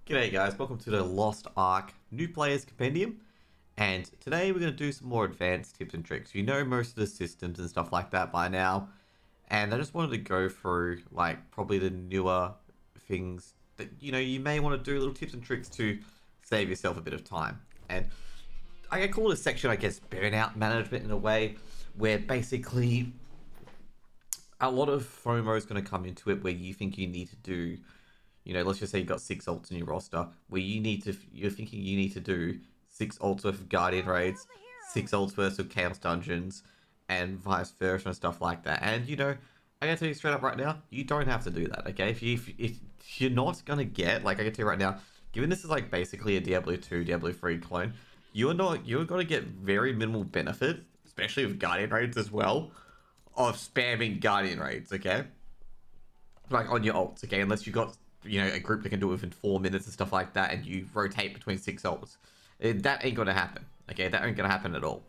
G'day guys, welcome to the Lost Ark New Players Compendium, and today we're going to do some more advanced tips and tricks. You know most of the systems and stuff like that by now, and I just wanted to go through like probably the newer things that you may want to do, little tips and tricks to save yourself a bit of time. And I can call this section, I guess, burnout management in a way, where basically a lot of FOMO is going to come into it where you think you need to do, let's just say you've got 6 ults in your roster, where you're thinking you need to do 6 ults worth of Guardian raids, 6 ults worth of Chaos Dungeons, and vice versa and stuff like that. And, I gotta tell you straight up right now, you don't have to do that, okay? If you're not gonna get, like I can tell you right now, given this is like basically a Diablo 2, Diablo 3 clone, you're gonna get very minimal benefit, especially with Guardian raids as well, of spamming Guardian raids, okay? Like on your ults, okay? Unless you got a group that can do it within 4 minutes and stuff like that, and you rotate between 6 ults. That ain't gonna happen, okay? That ain't gonna happen at all.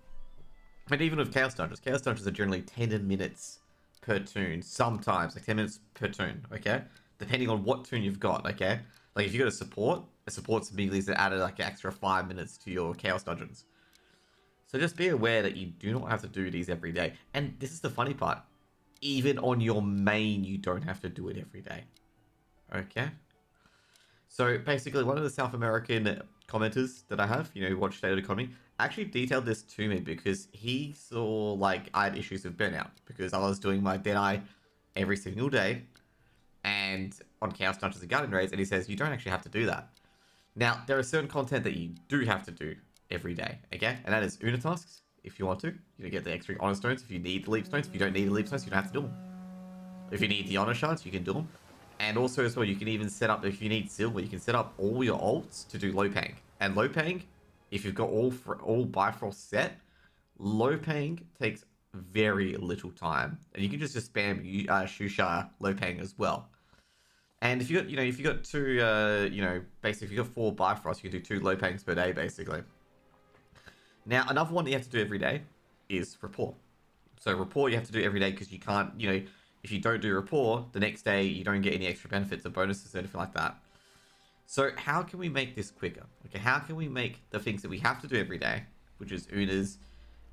And even with Chaos Dungeons are generally 10 minutes per tune, sometimes, like 10 minutes per tune, okay? Depending on what tune you've got, okay? Like if you got a support's immediately added like an extra 5 minutes to your Chaos Dungeons. So just be aware that you do not have to do these every day. And this is the funny part. Even on your main, you don't have to do it every day. Okay? So basically, one of the South American commenters that I have, who watch State of the Economy, actually detailed this to me because he saw, like, I had issues with burnout because I was doing my Deadeye every single day and on Chaos Dungeons and Guardian Raids, and he says, you don't actually have to do that. Now, there are certain content that you do have to do every day, okay? And that is Una tasks, if you want to. You get the extra honor stones if you need the leap stones. If you don't need the leap stones, you don't have to do them. If you need the honor shards, you can do them. And also as well, you can even set up, if you need silver, you can set up all your ults to do low paying. And low paying, if you've got all Bifrost set, low paying takes very little time. And you can just spam Shusha low paying as well. And if you got, if you got two, basically if you got 4 Bifrost, you can do 2 low payings per day, basically. Now, another one that you have to do every day is rapport. So rapport you have to do every day because you can't, if you don't do rapport, the next day you don't get any extra benefits or bonuses or anything like that. So how can we make this quicker? Okay, how can we make the things that we have to do every day, which is Unas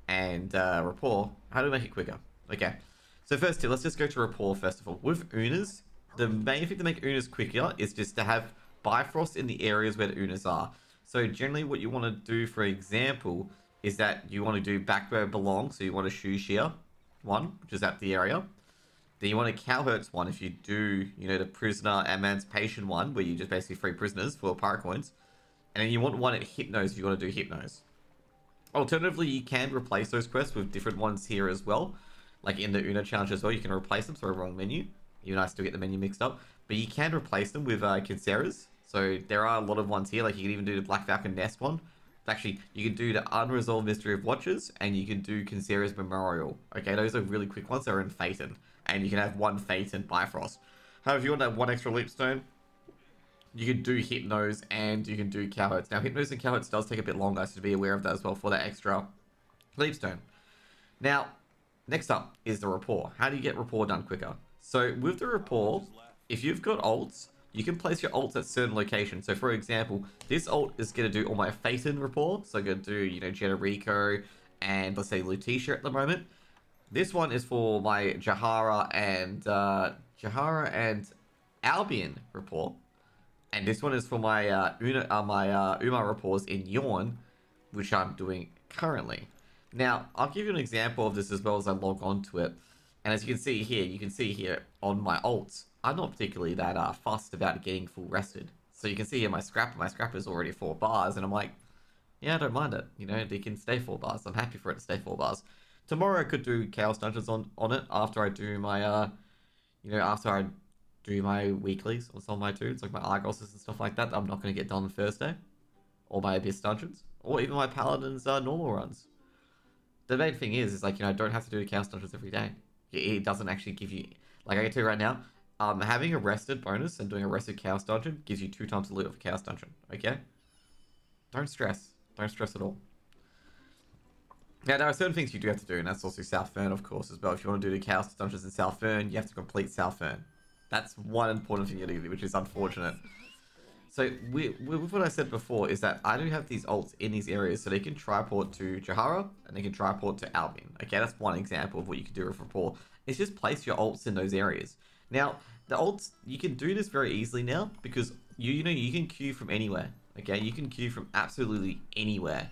and rapport, how do we make it quicker? Okay, so first, let's just go to rapport first of all. With Unas, the main thing to make Unas quicker is just to have Bifrost in the areas where the Unas are. So generally what you want to do, for example, is that you want to do back where it belongs. So you want to shoe shear one, which is at the area. Then you want a Cowhurts one if you do, the prisoner emancipation one, where you just basically free prisoners for power coins. And then you want one at Hypnos if you want to do Hypnos. Alternatively, you can replace those quests with different ones here as well. Like in the Una challenge as well, you can replace them, so wrong menu. Even I still get the menu mixed up. But you can replace them with Kinceras. So there are a lot of ones here, like you can even do the Black Falcon Nest one. Actually, you can do the Unresolved Mystery of Watchers, and you can do Kincera's Memorial. Okay, those are really quick ones that are in Phaeton. And you can have 1 Phaeton Bifrost. However, if you want to have 1 extra Leapstone, you can do Hypnos and you can do Cowhurts. Now, Hypnos and Cowhurts does take a bit longer, so to be aware of that as well for that extra Leapstone. Now, next up is the rapport. How do you get rapport done quicker? So, with the rapport, if you've got ults, you can place your ults at certain locations. So, for example, this ult is going to do all my Phaeton rapport. So, I'm going to do, Generico and, let's say, Lutetia at the moment. This one is for my Jahara and Albion rapport. And this one is for my Uma rapports in Yawn, which I'm doing currently. Now, I'll give you an example of this as well as I log on to it. And as you can see here on my ults, I'm not particularly that fussed about getting full rested. So you can see here my scrap is already 4 bars, and I'm like, yeah, I don't mind it. They can stay 4 bars. I'm happy for it to stay 4 bars. Tomorrow I could do Chaos Dungeons on it after I do my, after I do my weeklies on some of my tunes, like my Argoses and stuff like that I'm not going to get done on Thursday. Or my Abyss Dungeons. Or even my Paladin's normal runs. The main thing is like, I don't have to do Chaos Dungeons every day. It doesn't actually give you, like I can tell you right now, having a rested bonus and doing a rested Chaos Dungeon gives you 2 times the loot of a Chaos Dungeon, okay? Don't stress. Don't stress at all. Now, there are certain things you do have to do, and that's also South Fern, of course, as well. If you want to do the Chaos Dungeons in South Fern, you have to complete South Fern. That's one important thing you do, which is unfortunate. So with what I said before is that I do have these alts in these areas, so they can triport to Jahara and they can triport to Albion. Okay, that's one example of what you can do with rapport. It's just place your alts in those areas. Now, the alts, you can do this very easily now because you know you can queue from anywhere. Okay, you can queue from absolutely anywhere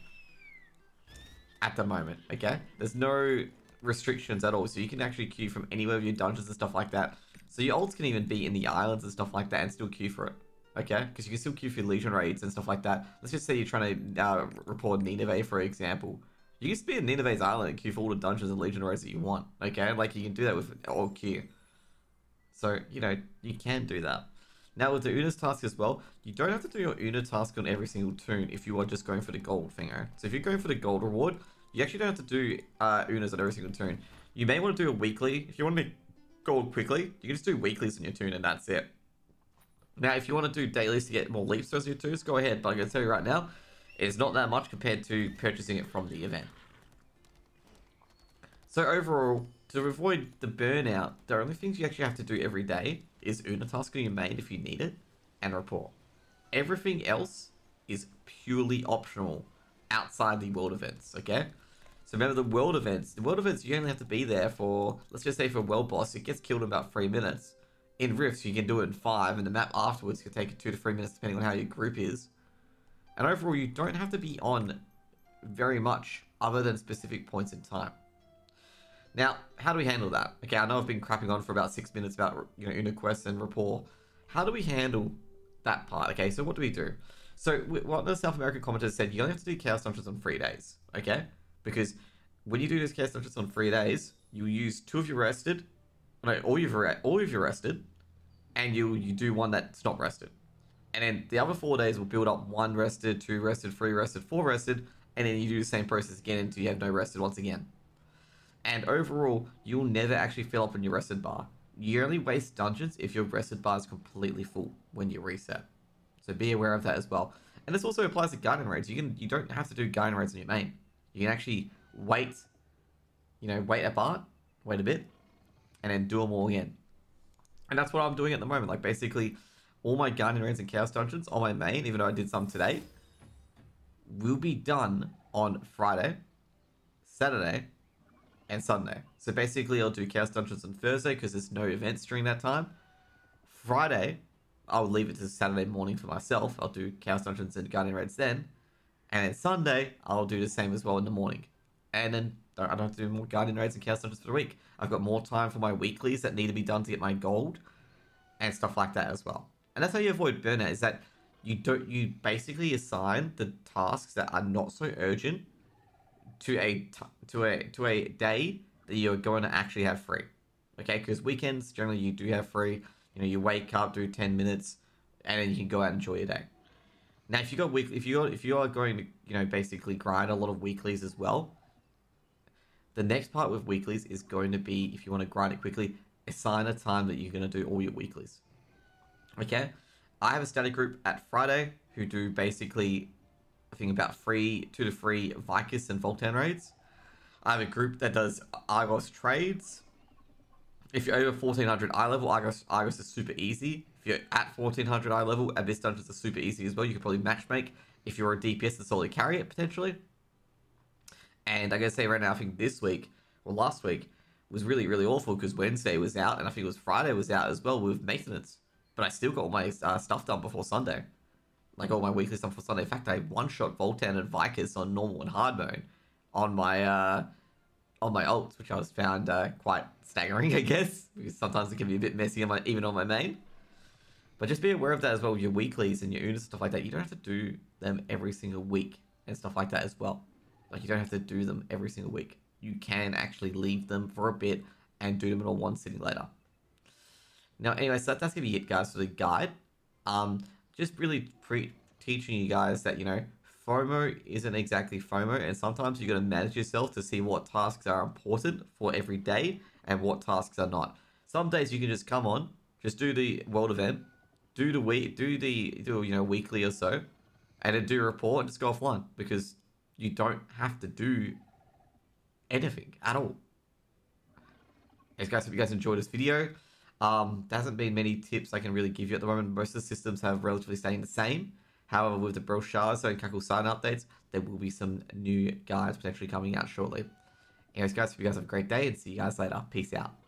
at the moment. Okay, there's no restrictions at all, so you can actually queue from anywhere with your dungeons and stuff like that. So your alts can even be in the islands and stuff like that and still queue for it. Okay, because you can still queue for Legion raids and stuff like that. Let's just say you're trying to report Nineveh, for example. You can just be in Nineveh's island and queue for all the dungeons and Legion raids that you want. Okay, like you can do that with all queue. So, you know, you can do that. Now with the Una's task as well, you don't have to do your Una task on every single toon if you are just going for the gold thing. So if you're going for the gold reward, you actually don't have to do Unas on every single toon. You may want to do a weekly. If you want to make gold quickly, you can just do weeklies on your toon and that's it. Now, if you want to do dailies to get more leap stones in your toons, go ahead. But I'm going to tell you right now, it's not that much compared to purchasing it from the event. So overall, to avoid the burnout, the only things you actually have to do every day is Una task on your main if you need it, and report. Everything else is purely optional outside the world events, okay? So remember the world events, you only have to be there for, let's just say for world boss, it gets killed in about 3 minutes. In Rifts, you can do it in 5, and the map afterwards can take 2 to 3 minutes depending on how your group is. And overall, you don't have to be on very much other than specific points in time. Now, how do we handle that? Okay, I know I've been crapping on for about 6 minutes about, you know, Una quests and rapport. How do we handle that part? Okay, so what do we do? So what the South American commentators said, you only have to do Chaos Dungeons on 3 days, okay? Because when you do this Chaos Dungeons on 3 days, you use 2 of your rested, no, all of your rested, and you do one that's not rested. And then the other 4 days will build up 1 rested, 2 rested, 3 rested, 4 rested, and then you do the same process again until you have no rested once again. And overall, you'll never actually fill up on your rested bar. You only waste dungeons if your rested bar is completely full when you reset. So be aware of that as well. And this also applies to Guardian raids. You don't have to do Guardian raids on your main. You can actually wait, you know, wait a bit, and then do them all again. And that's what I'm doing at the moment. Like basically, all my Guardian raids and Chaos dungeons on my main, even though I did some today, will be done on Friday, Saturday, and Sunday. So basically, I'll do Chaos Dungeons on Thursday because there's no events during that time. Friday, I'll leave it to Saturday morning for myself. I'll do Chaos Dungeons and Guardian Raids then. And then Sunday, I'll do the same as well in the morning. And then I don't have to do more Guardian Raids and Chaos Dungeons for the week. I've got more time for my weeklies that need to be done to get my gold and stuff like that as well. And that's how you avoid burnout, is that you basically assign the tasks that are not so urgent to a day that you're going to actually have free. Okay, because weekends generally you do have free. You know, you wake up, do 10 minutes, and then you can go out and enjoy your day. Now, if you are going to, you know, basically grind a lot of weeklies as well, the next part with weeklies is going to be, if you want to grind it quickly, assign a time that you're going to do all your weeklies. Okay, I have a static group at Friday who do basically, I think about 2 to 3 Vicus and Voltan raids. I have a group that does Argos trades. If you're over 1400 eye level, Argos is super easy. If you're at 1400 eye level, Abyss dungeons are super easy as well. You could probably matchmake if you're a DPS and solely carry it potentially. And I gotta say right now, I think this week or last week was really, really awful because Wednesday was out and I think it was Friday was out as well with maintenance. But I still got all my stuff done before Sunday. Like all my weekly stuff for Sunday. In fact, I one-shot Voltan and Vicus on normal and hard mode on my ults, which I was found quite staggering, I guess, because sometimes it can be a bit messy even on my main. But just be aware of that as well with your weeklies and your unas and stuff like that. You don't have to do them every single week and stuff like that as well. Like you don't have to do them every single week. You can actually leave them for a bit and do them in a one sitting later. Now, anyway, so that's gonna be it, guys, for the guide. Just really teaching you guys that, you know, FOMO isn't exactly FOMO, and sometimes you got to manage yourself to see what tasks are important for every day and what tasks are not. Some days you can just come on, just do the world event, do you know, weekly or so, and then do a report and just go offline because you don't have to do anything at all. Guys, hope you guys enjoyed this video. There hasn't been many tips I can really give you at the moment. Most of the systems have relatively staying the same. However, with the brochures and Kaku-san updates, there will be some new guides potentially coming out shortly. Anyways, guys, hope you guys have a great day and see you guys later. Peace out.